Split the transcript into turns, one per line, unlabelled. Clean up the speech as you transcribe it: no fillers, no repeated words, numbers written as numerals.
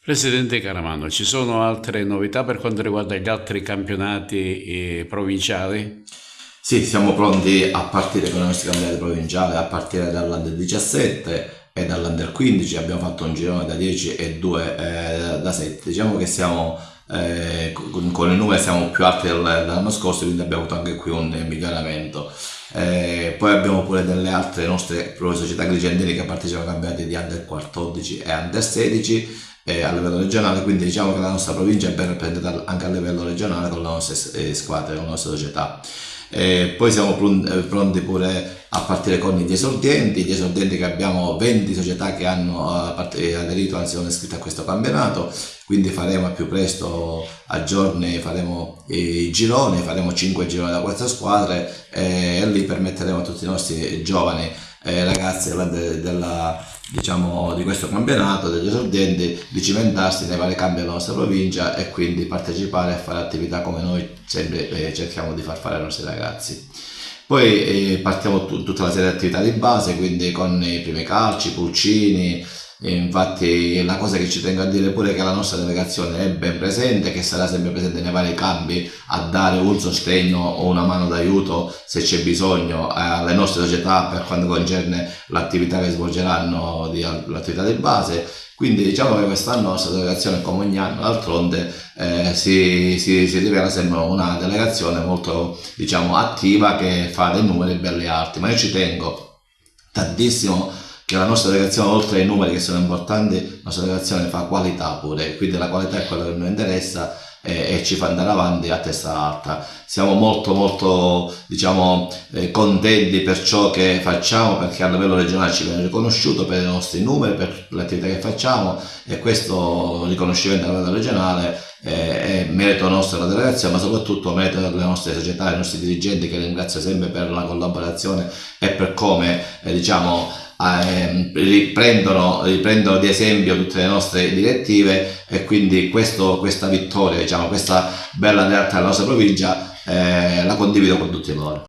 Presidente Caramano, ci sono altre novità per quanto riguarda gli altri campionati provinciali?
Sì, siamo pronti a partire con i nostri campionati provinciali, a partire dall'Under 17 e dall'Under 15. Abbiamo fatto un girone da 10 e 2 da 7. Diciamo che siamo con i numeri siamo più alti dell'anno scorso, quindi abbiamo avuto anche qui un miglioramento. Poi abbiamo pure delle altre nostre proprio società agrigentine che partecipano ai campionati di Under 14 e Under 16 a livello regionale, quindi diciamo che la nostra provincia è ben rappresentata anche a livello regionale con le nostre squadre, con le nostre società. Poi siamo pronti pure a partire con gli esordienti che abbiamo 20 società che hanno aderito, anzi sono iscritte a questo campionato, quindi faremo al più presto a giorni, faremo i gironi, faremo 5 gironi da queste squadre e lì permetteremo a tutti i nostri giovani ragazzi diciamo, di questo campionato degli esordienti di cimentarsi nei vari campi della nostra provincia e quindi partecipare e fare attività come noi sempre cerchiamo di far fare ai nostri ragazzi. Poi partiamo tutta la serie di attività di base, quindi con i primi calci, pulcini. E infatti la cosa che ci tengo a dire pure è che la nostra delegazione è ben presente, che sarà sempre presente nei vari campi a dare un sostegno o una mano d'aiuto se c'è bisogno alle nostre società per quanto concerne l'attività che svolgeranno l'attività di base. Quindi diciamo che quest'anno la nostra delegazione, come ogni anno d'altronde, si rivela sempre una delegazione molto, diciamo, attiva, che fa dei numeri belli alti. Ma io ci tengo tantissimo che la nostra delegazione, oltre ai numeri che sono importanti, la nostra delegazione fa qualità pure, quindi la qualità è quello che mi interessa e ci fa andare avanti a testa alta. Siamo molto diciamo contenti per ciò che facciamo, perché a livello regionale ci viene riconosciuto per i nostri numeri, per le attività che facciamo, e questo riconoscimento a livello regionale è merito nostro della delegazione, ma soprattutto merito delle nostre società, dei nostri dirigenti, che ringrazio sempre per la collaborazione e per come diciamo riprendono di esempio tutte le nostre direttive, e quindi questa vittoria, diciamo, questa bella realtà della nostra provincia la condivido con tutti loro.